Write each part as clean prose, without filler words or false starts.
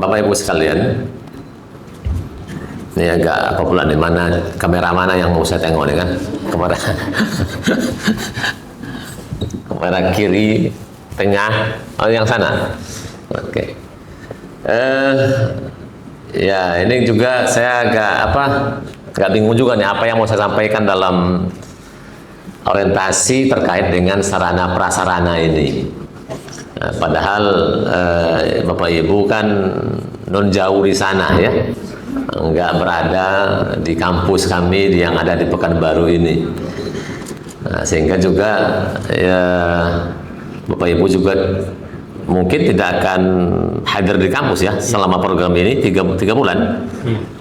Bapak Ibu sekalian, ini agak populer nih, mana kamera mana yang mau saya tengok nih kan? Kamera kamera kiri, tengah, oh yang sana. Oke. Ya ini juga saya agak bingung juga nih apa yang mau saya sampaikan dalam orientasi terkait dengan sarana prasarana ini. Padahal Bapak Ibu kan non jauh di sana ya, nggak berada di kampus kami yang ada di Pekanbaru ini. Sehingga juga ya Bapak Ibu juga mungkin tidak akan hadir di kampus ya selama program ini 3 bulan.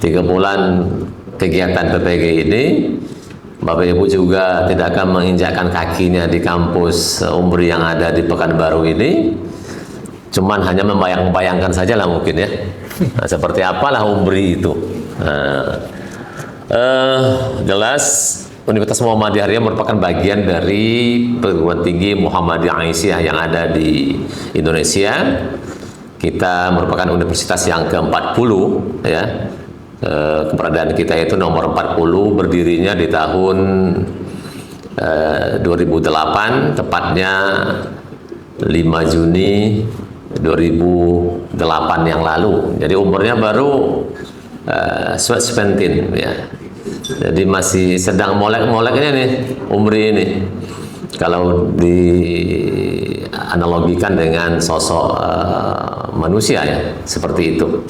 3 bulan kegiatan PPG ini. Bapak Ibu juga tidak akan menginjakkan kakinya di kampus Umbri yang ada di Pekanbaru ini, cuman hanya membayang-bayangkan saja lah mungkin ya. Seperti apalah Umbri itu. Jelas Universitas Muhammadiyah Riau merupakan bagian dari perguruan tinggi Muhammadiyah Aisyah yang ada di Indonesia. Kita merupakan universitas yang ke-40 ya. Keberadaan kita itu nomor 40, berdirinya di tahun 2008, tepatnya 5 Juni 2008 yang lalu. Jadi umurnya baru 17 ya. Jadi masih sedang molek-moleknya nih Umbri ini. Kalau dianalogikan dengan sosok manusia ya, seperti itu.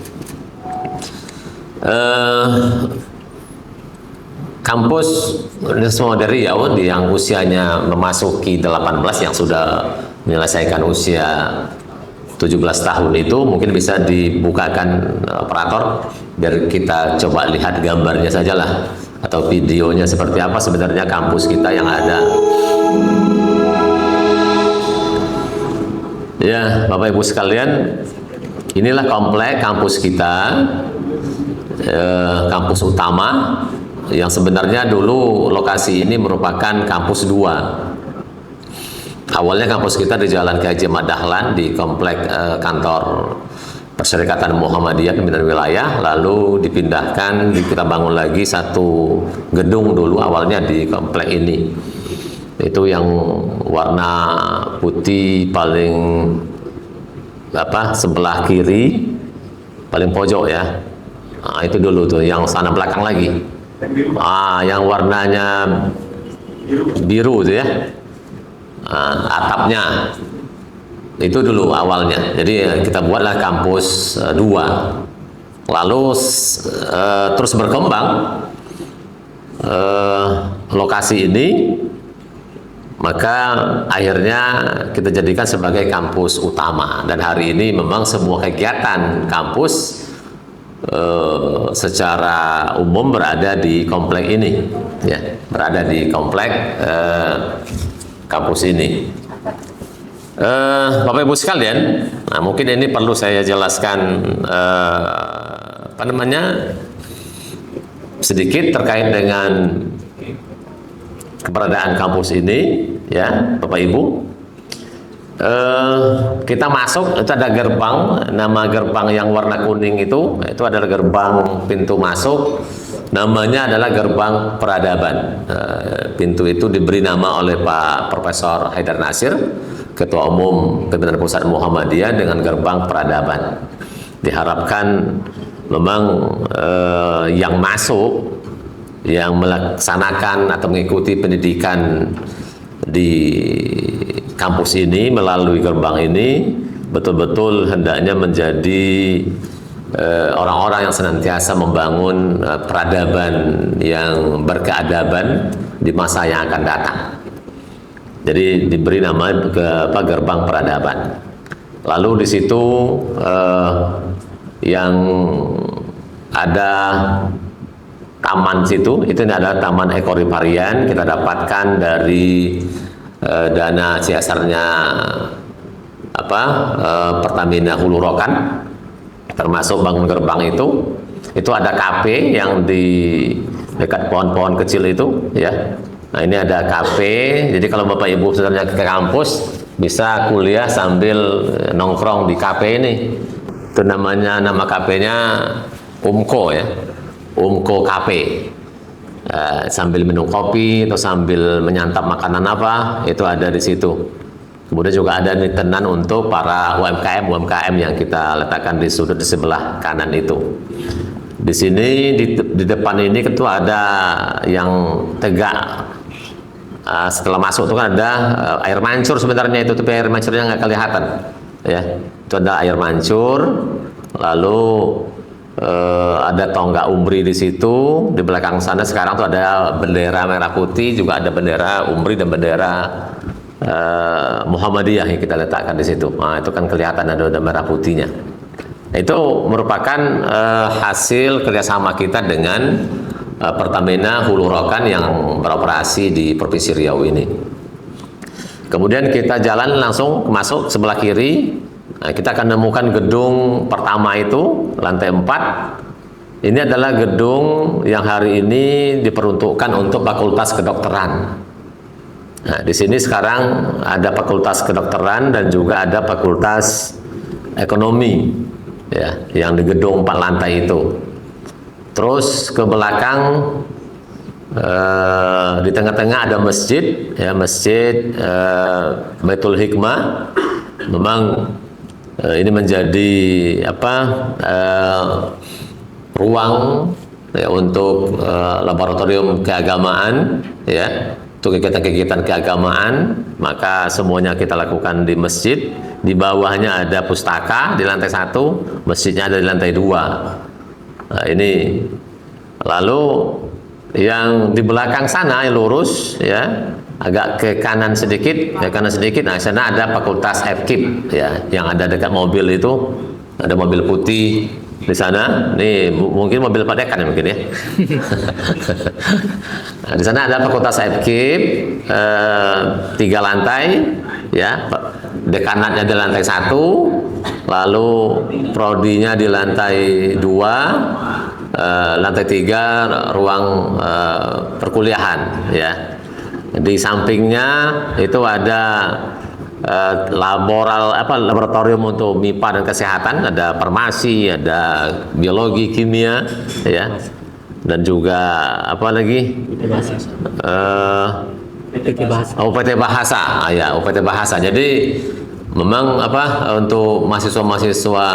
Kampus Universitas Muhammadiyah Riau yang usianya memasuki 18, yang sudah menyelesaikan usia 17 tahun itu mungkin bisa dibukakan operator biar kita coba lihat gambarnya sajalah atau videonya seperti apa sebenarnya kampus kita yang ada. Ya, Bapak Ibu sekalian, inilah komplek kampus kita. Kampus utama yang sebenarnya dulu lokasi ini merupakan kampus 2. Awalnya kampus kita di Jalan Kiai Haji Ahmad Dahlan di komplek kantor Perserikatan Muhammadiyah Pimpinan Wilayah, lalu dipindahkan, kita bangun lagi satu gedung dulu awalnya di komplek ini. Itu yang warna putih paling sebelah kiri paling pojok ya. Nah, itu dulu tuh, yang sana belakang lagi. Yang warnanya biru tuh ya. Atapnya. Itu dulu awalnya. Jadi kita buatlah kampus 2. Lalu terus berkembang lokasi ini, maka akhirnya kita jadikan sebagai kampus utama. Dan hari ini memang semua kegiatan kampus secara umum berada di komplek ini ya, berada di komplek kampus ini. Bapak Ibu sekalian, nah mungkin ini perlu saya jelaskan sedikit terkait dengan keberadaan kampus ini ya Bapak Ibu. Kita masuk, itu ada gerbang, nama gerbang yang warna kuning itu adalah gerbang pintu masuk, namanya adalah gerbang peradaban. Pintu itu diberi nama oleh Pak Profesor Haidar Nasir, Ketua Umum Pimpinan Pusat Muhammadiyah, dengan gerbang peradaban. Diharapkan memang yang masuk, yang melaksanakan atau mengikuti pendidikan di kampus ini melalui gerbang ini betul-betul hendaknya menjadi orang-orang yang senantiasa membangun peradaban yang berkeadaban di masa yang akan datang. Jadi diberi nama gerbang peradaban. Lalu di situ yang ada taman situ, itu adalah Taman Ekoriparian. Kita dapatkan dari dana CSR-nya Pertamina Hulu Rokan, termasuk bangun gerbang itu ada kafe yang di dekat pohon-pohon kecil itu ya. Nah ini ada kafe, jadi kalau Bapak Ibu sebenarnya ke kampus bisa kuliah sambil nongkrong di kafe ini. Itu namanya, nama KP-nya Umko ya, Umko KP. Sambil minum kopi atau sambil menyantap makanan apa, itu ada di situ. Kemudian juga ada nitenan untuk para UMKM yang kita letakkan di sudut di sebelah kanan itu. Di sini di depan ini ketua ada yang tegak. Setelah masuk itu kan ada air mancur sebenarnya itu, tapi air mancurnya nggak kelihatan ya. Itu ada air mancur, lalu ada tonggak umri di situ. Di belakang sana sekarang tuh ada bendera merah putih, juga ada bendera umri dan bendera Muhammadiyah yang kita letakkan di situ. Nah, itu kan kelihatan ada merah putihnya. Itu merupakan hasil kerjasama kita dengan Pertamina Hulu Rokan yang beroperasi di Provinsi Riau ini. Kemudian kita jalan langsung masuk sebelah kiri. Nah, kita akan menemukan gedung pertama itu, lantai 4. Ini adalah gedung yang hari ini diperuntukkan untuk Fakultas Kedokteran. Nah, di sini sekarang ada Fakultas Kedokteran dan juga ada Fakultas Ekonomi, ya, yang di gedung 4 lantai itu. Terus ke belakang, di tengah-tengah ada masjid, ya, masjid Baitul Hikmah. Memang ini menjadi ruang ya, untuk laboratorium keagamaan ya, untuk kegiatan-kegiatan keagamaan. Maka semuanya kita lakukan di masjid. Di bawahnya ada pustaka di lantai 1, masjidnya ada di lantai 2. Nah, ini lalu yang di belakang sana yang lurus ya, agak ke kanan sedikit, nah sana ada Fakultas FKIP ya, yang ada dekat mobil itu, ada mobil putih di sana. Ini mungkin mobil Pak Dekan ya mungkin ya. Nah, di sana ada Fakultas FKIP 3 lantai ya, dekanatnya di lantai 1, lalu prodinya di lantai 2, lantai 3 ruang perkuliahan ya. Di sampingnya itu ada laboratorium untuk MIPA dan kesehatan, ada farmasi, ada biologi, kimia ya, dan juga apa lagi? UPT Bahasa. Ya, UPT Bahasa. Jadi memang untuk mahasiswa-mahasiswa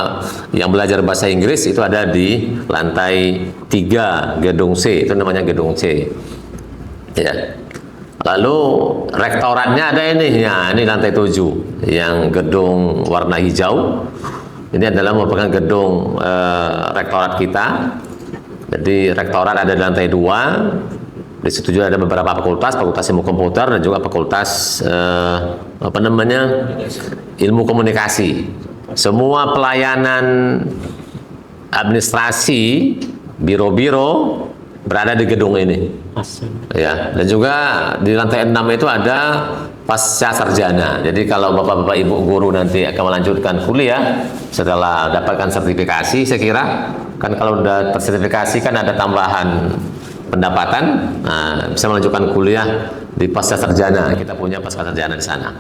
yang belajar bahasa Inggris itu ada di lantai 3 gedung C, itu namanya gedung C. Ya. Lalu rektoratnya ada ini, ya, ini lantai 7 yang gedung warna hijau. Ini adalah merupakan gedung rektorat kita. Jadi rektorat ada di lantai 2. Di situ juga ada beberapa fakultas, Fakultas Ilmu Komputer dan juga Fakultas Ilmu Komunikasi. Semua pelayanan administrasi, biro-biro berada di gedung ini. Ya, dan juga di lantai 6 itu ada pasca sarjana. Jadi kalau bapak-bapak ibu guru nanti akan melanjutkan kuliah setelah dapatkan sertifikasi, saya kira kan kalau udah tersertifikasi kan ada tambahan pendapatan, nah, bisa melanjutkan kuliah di pasca sarjana. Kita punya pasca sarjana di sana.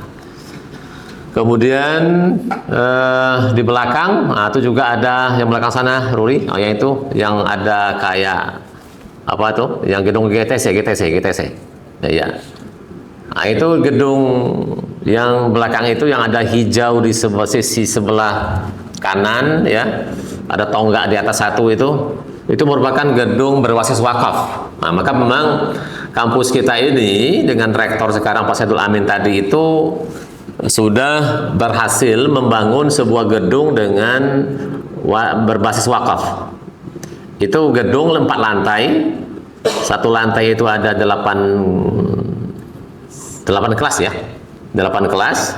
Kemudian di belakang, nah, itu juga ada yang belakang sana, Ruri, yang itu yang ada kayak apa tuh, yang gedung GTC. Ya. Nah, itu gedung yang belakang itu yang ada hijau di sisi sebelah kanan ya, ada tonggak di atas satu itu merupakan gedung berbasis wakaf. Nah, maka memang kampus kita ini dengan rektor sekarang Pak Saidul Amin tadi itu sudah berhasil membangun sebuah gedung dengan berbasis wakaf. Itu gedung 4 lantai. Satu lantai itu ada 8 kelas ya. 8 kelas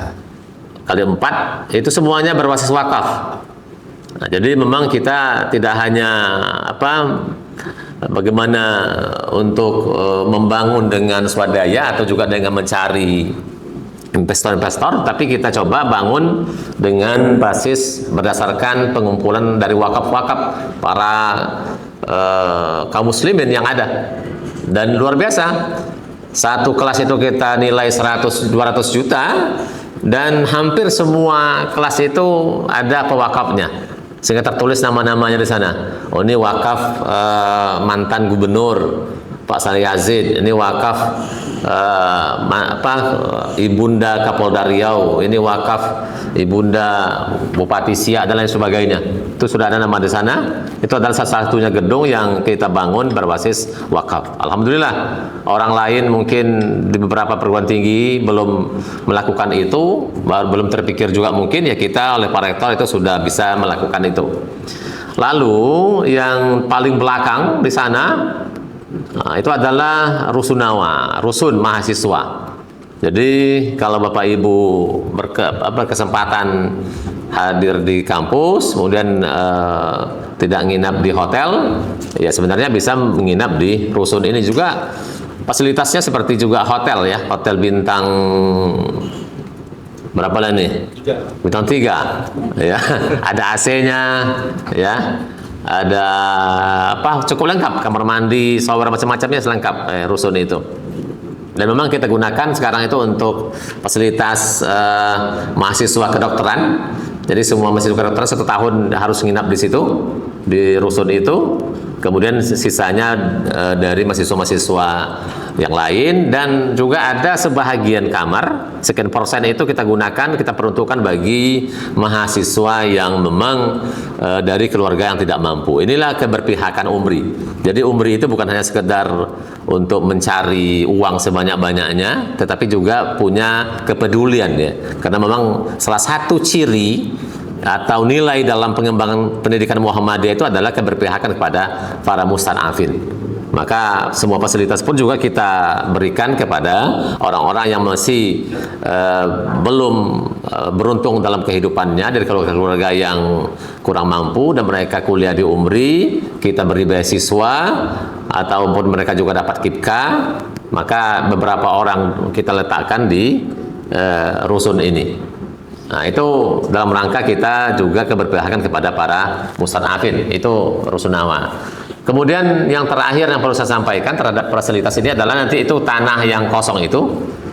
kali 4 itu semuanya berbasis wakaf. Nah, jadi memang kita tidak hanya bagaimana untuk membangun dengan swadaya atau juga dengan mencari investor-investor, tapi kita coba bangun dengan basis berdasarkan pengumpulan dari wakaf-wakaf para kaum muslimin yang ada. Dan luar biasa, satu kelas itu kita nilai 100-200 juta dan hampir semua kelas itu ada pewakafnya. sehingga tertulis nama-namanya di sana. Oh, ini wakaf mantan gubernur Pak Saleh Yazid, ini wakaf Ibunda Kapolda Riau, ini wakaf Ibunda Bupati Siak dan lain sebagainya. Itu sudah ada nama di sana. Itu adalah salah satunya gedung yang kita bangun berbasis wakaf. Alhamdulillah, orang lain mungkin di beberapa perguruan tinggi belum melakukan itu, belum terpikir juga mungkin, ya kita oleh Pak Rektor itu sudah bisa melakukan itu. Lalu yang paling belakang di sana, nah, itu adalah rusunawa, rusun mahasiswa. Jadi kalau Bapak Ibu berkesempatan hadir di kampus, kemudian tidak nginap di hotel, ya sebenarnya bisa menginap di rusun ini juga. Fasilitasnya seperti juga hotel ya, hotel bintang berapa lah nih? Bintang 3 ya. Ada AC-nya ya. Ada cukup lengkap, kamar mandi, shower, macam-macamnya selengkap rusun itu. Dan memang kita gunakan sekarang itu untuk fasilitas mahasiswa kedokteran. Jadi semua mahasiswa kedokteran 1 tahun harus nginap di situ, di rusun itu. Kemudian sisanya dari mahasiswa-mahasiswa yang lain, dan juga ada sebahagian kamar, sekian persen itu kita gunakan, kita peruntukkan bagi mahasiswa yang memang dari keluarga yang tidak mampu. Inilah keberpihakan UMRI. Jadi UMRI itu bukan hanya sekedar untuk mencari uang sebanyak-banyaknya, tetapi juga punya kepedulian ya. Karena memang salah satu ciri atau nilai dalam pengembangan pendidikan Muhammadiyah itu adalah keberpihakan kepada para mustad'afin. Maka semua fasilitas pun juga kita berikan kepada orang-orang yang masih belum beruntung dalam kehidupannya, dari keluarga yang kurang mampu dan mereka kuliah di UMRI, kita beri beasiswa ataupun mereka juga dapat KIPKA. Maka beberapa orang kita letakkan di rusun ini. Nah, itu dalam rangka kita juga keberpihakan kepada para mustad'afin. Itu rusunawa. Kemudian yang terakhir yang perlu saya sampaikan terhadap fasilitas ini adalah nanti itu tanah yang kosong itu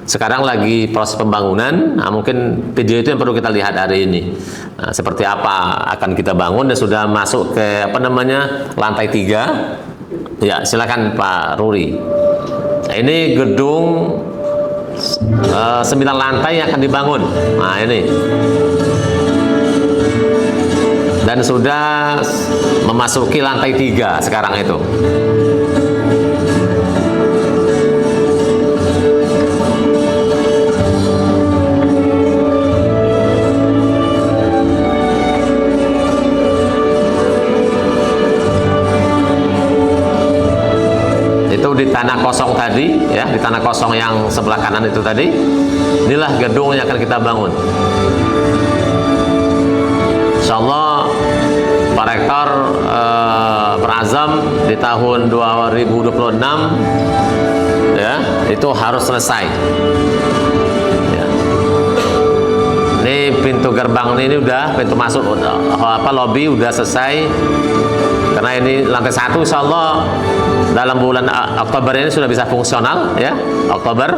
sekarang lagi proses pembangunan. Nah, mungkin video itu yang perlu kita lihat hari ini. Nah, seperti apa akan kita bangun dan sudah masuk ke lantai 3. Ya, silakan Pak Ruri. Nah, ini gedung 9 lantai yang akan dibangun. Nah, ini. Dan sudah memasuki lantai 3 sekarang itu. Itu di tanah kosong tadi ya, di tanah kosong yang sebelah kanan itu tadi. Inilah gedung yang akan kita bangun. Insyaallah Pak Rektor berazam di tahun 2026 ya, itu harus selesai. Ya. Ini pintu gerbang ini udah, pintu masuk lobi udah selesai. Karena ini lantai 1 insyaallah dalam bulan Oktober ini sudah bisa fungsional ya, Oktober.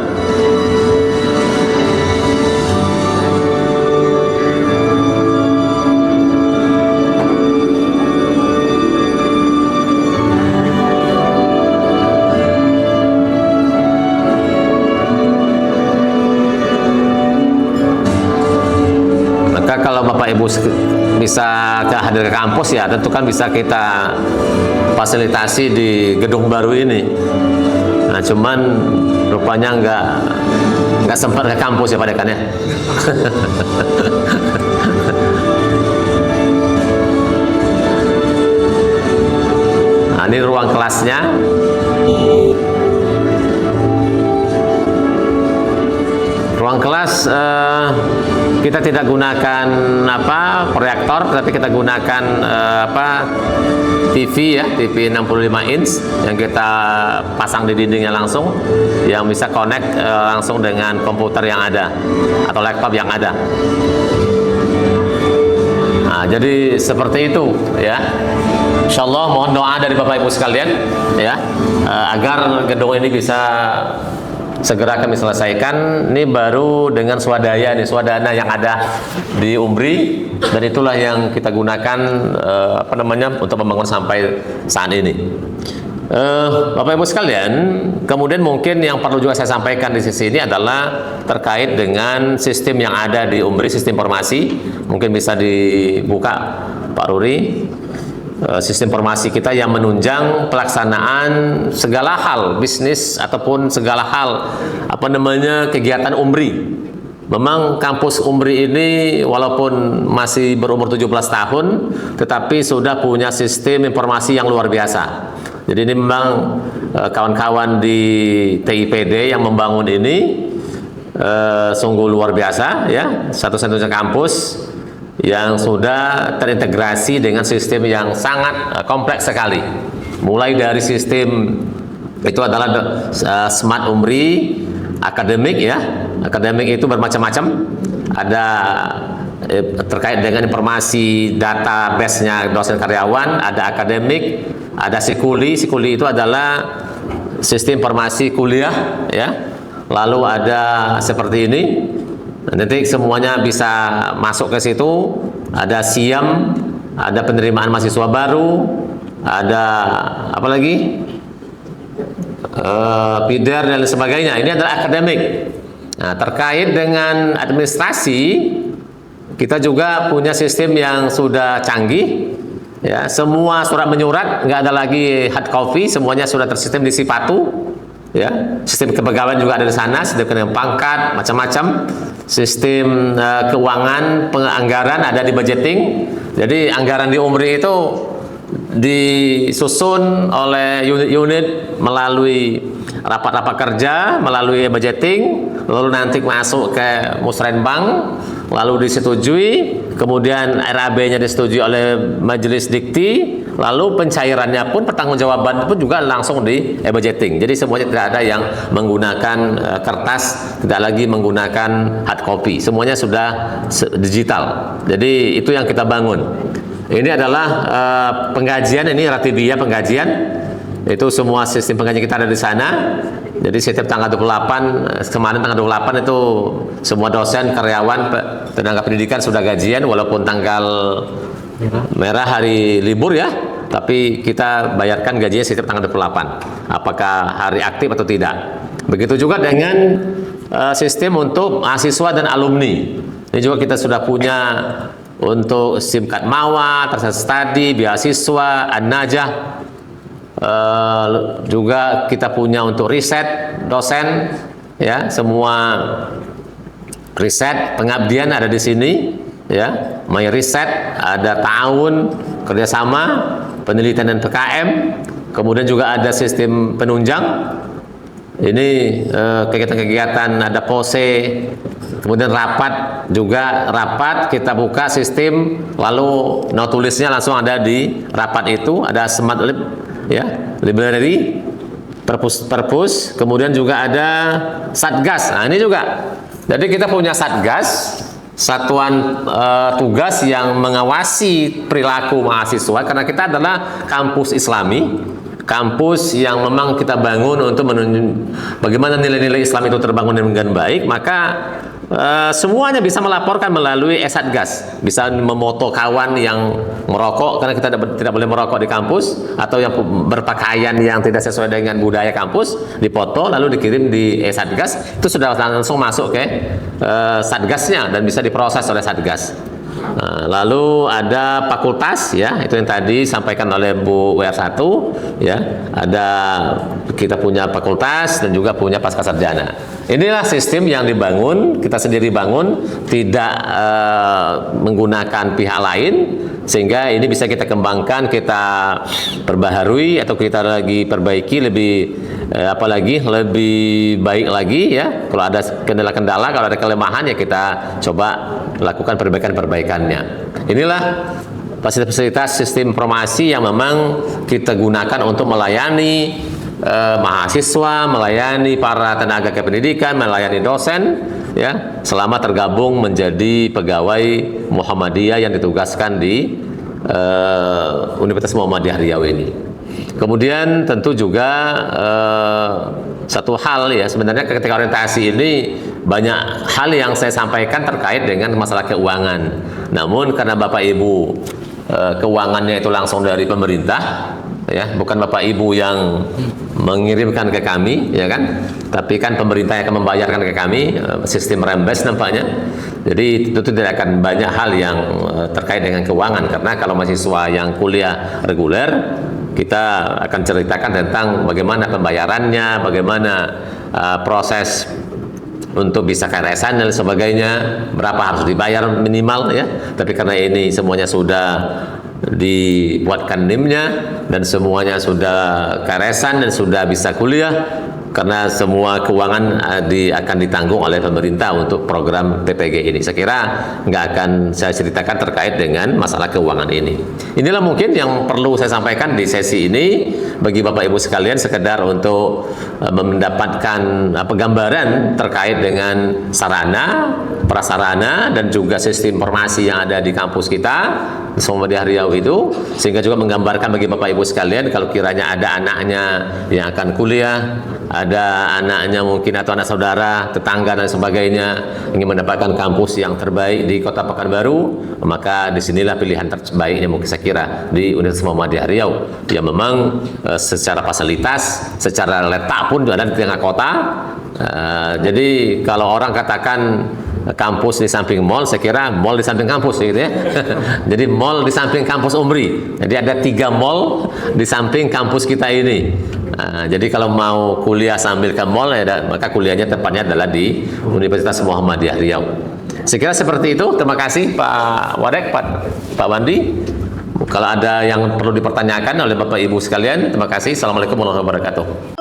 Maka kalau Bapak Ibu bisa hadir ke kampus ya, tentu kan bisa kita fasilitasi di gedung baru ini. Nah, cuman rupanya nggak sempat ke kampus ya Pak Dekan ya. Nah, ini ruang kelasnya. Ruang kelas kita tidak gunakan proyektor, tapi kita gunakan TV ya, TV 65 inch yang kita pasang di dindingnya langsung, yang bisa connect langsung dengan komputer yang ada atau laptop yang ada. Nah, jadi seperti itu ya. Insyaallah mohon doa dari Bapak Ibu sekalian ya, agar gedung ini bisa segera kami selesaikan. Ini baru dengan swadaya nih, swadana yang ada di UMBRI, dan itulah yang kita gunakan untuk membangun sampai saat ini. Bapak Ibu sekalian, kemudian mungkin yang perlu juga saya sampaikan di sisi ini adalah terkait dengan sistem yang ada di UMBRI, sistem informasi. Mungkin bisa dibuka Pak Ruri. Sistem informasi kita yang menunjang pelaksanaan segala hal bisnis ataupun segala hal kegiatan UMBRI. Memang kampus UMBRI ini walaupun masih berumur 17 tahun, tetapi sudah punya sistem informasi yang luar biasa. Jadi ini memang kawan-kawan di TIPD yang membangun ini sungguh luar biasa, ya, satu-satunya kampus yang sudah terintegrasi dengan sistem yang sangat kompleks sekali. Mulai dari sistem itu adalah Smart UMBRI, akademik, ya. Akademik itu bermacam-macam. Ada terkait dengan informasi database-nya dosen karyawan, ada akademik, ada Sikuli. Sikuli itu adalah sistem informasi kuliah, ya. Lalu ada seperti ini. Nanti semuanya bisa masuk ke situ. Ada SIAM, ada penerimaan mahasiswa baru, ada apa lagi? PIDER dan sebagainya. Ini adalah akademik. Nah, terkait dengan administrasi, kita juga punya sistem yang sudah canggih. Ya, semua surat menyurat, nggak ada lagi hard copy, semuanya sudah tersistem di Sipatu. Ya, sistem kepegawaian juga ada di sana, sistem pangkat, macam-macam. Sistem keuangan, penganggaran ada di budgeting. Jadi anggaran di UMBRI itu disusun oleh unit-unit melalui rapat-rapat kerja, melalui budgeting, lalu nanti masuk ke Musrenbang, lalu disetujui, kemudian RAB-nya disetujui oleh Majelis Dikti, lalu pencairannya pun, pertanggungjawaban pun juga langsung di budgeting. Jadi semuanya tidak ada yang menggunakan kertas, tidak lagi menggunakan hard copy, semuanya sudah digital. Jadi itu yang kita bangun. Ini adalah penggajian, ini Ratibia penggajian. Itu semua sistem penggajian kita ada di sana. Jadi setiap tanggal 28, kemarin tanggal 28 itu semua dosen, karyawan, tenaga pendidikan sudah gajian, walaupun tanggal merah hari libur, ya. Tapi kita bayarkan gajinya setiap tanggal 28. Apakah hari aktif atau tidak. Begitu juga dengan sistem untuk mahasiswa dan alumni. Ini juga kita sudah punya untuk SIMKAD Mawa, Tersa Studi, beasiswa, An-Najah. Juga kita punya untuk riset dosen, ya, semua riset pengabdian ada di sini, ya. My Riset ada tahun kerjasama penelitian dan PKM, kemudian juga ada sistem penunjang. Ini kegiatan-kegiatan, ada POSE, kemudian rapat juga, rapat kita buka sistem, lalu not tulisnya langsung ada di rapat itu, ada Smart Lib, ya, library, perpus, kemudian juga ada Satgas. Nah, ini juga. Jadi kita punya Satgas, satuan tugas yang mengawasi perilaku mahasiswa, karena kita adalah kampus Islami. Kampus yang memang kita bangun untuk bagaimana nilai-nilai Islam itu terbangun dengan baik, maka semuanya bisa melaporkan melalui Satgas. Bisa memoto kawan yang merokok, karena kita tidak boleh merokok di kampus, atau yang berpakaian yang tidak sesuai dengan budaya kampus, dipoto lalu dikirim di Satgas. Itu sudah langsung masuk ke Satgasnya dan bisa diproses oleh Satgas. Nah, lalu ada fakultas, ya, itu yang tadi disampaikan oleh Bu WR1, ya, ada kita punya fakultas dan juga punya pascasarjana. Inilah sistem yang dibangun, kita sendiri bangun, tidak menggunakan pihak lain, sehingga ini bisa kita kembangkan, kita perbaharui, atau kita lagi perbaiki lebih apalagi lebih baik lagi, ya. Kalau ada kendala-kendala, kalau ada kelemahan, ya kita coba lakukan perbaikan-perbaikannya. Inilah fasilitas sistem informasi yang memang kita gunakan untuk melayani mahasiswa, melayani para tenaga kependidikan, melayani dosen, ya, selama tergabung menjadi pegawai Muhammadiyah yang ditugaskan di Universitas Muhammadiyah Riau ini. Kemudian tentu juga satu hal ya, sebenarnya ketika orientasi ini banyak hal yang saya sampaikan terkait dengan masalah keuangan. Namun karena Bapak Ibu keuangannya itu langsung dari pemerintah, ya, bukan Bapak Ibu yang mengirimkan ke kami, ya kan? Tapi kan pemerintah yang akan membayarkan ke kami, sistem rembes nampaknya. Jadi itu tidak akan banyak hal yang terkait dengan keuangan, karena kalau mahasiswa yang kuliah reguler, kita akan ceritakan tentang bagaimana pembayarannya, bagaimana proses untuk bisa KRS-an dan sebagainya, berapa harus dibayar minimal ya. Tapi karena ini semuanya sudah dibuatkan NIM-nya dan semuanya sudah KRS-an dan sudah bisa kuliah, karena semua keuangan akan ditanggung oleh pemerintah untuk program PPG ini. Saya kira nggak akan saya ceritakan terkait dengan masalah keuangan ini. Inilah mungkin yang perlu saya sampaikan di sesi ini bagi Bapak Ibu sekalian, sekedar untuk mendapatkan gambaran terkait dengan sarana, prasarana, dan juga sistem informasi yang ada di kampus kita Muhammadiyah Riau itu, sehingga juga menggambarkan bagi Bapak Ibu sekalian kalau kiranya ada anaknya yang akan kuliah, ada anaknya mungkin atau anak saudara, tetangga dan sebagainya ingin mendapatkan kampus yang terbaik di Kota Pekanbaru, maka disinilah pilihan terbaiknya mungkin saya kira di Universitas Muhammadiyah Riau, yang memang secara fasilitas, secara letak pun ada di tengah kota. Jadi kalau orang katakan kampus di samping mall, saya kira mall di samping kampus gitu ya. Jadi mall di samping kampus Umri. Jadi ada 3 mall di samping kampus kita ini. Jadi kalau mau kuliah sambil ke mall ya, maka kuliahnya tepatnya adalah di Universitas Muhammadiyah Riau. Saya kira seperti itu. Terima kasih Pak Wadek, Pak Wandi. Kalau ada yang perlu dipertanyakan oleh Bapak Ibu sekalian, terima kasih. Assalamualaikum warahmatullahi wabarakatuh.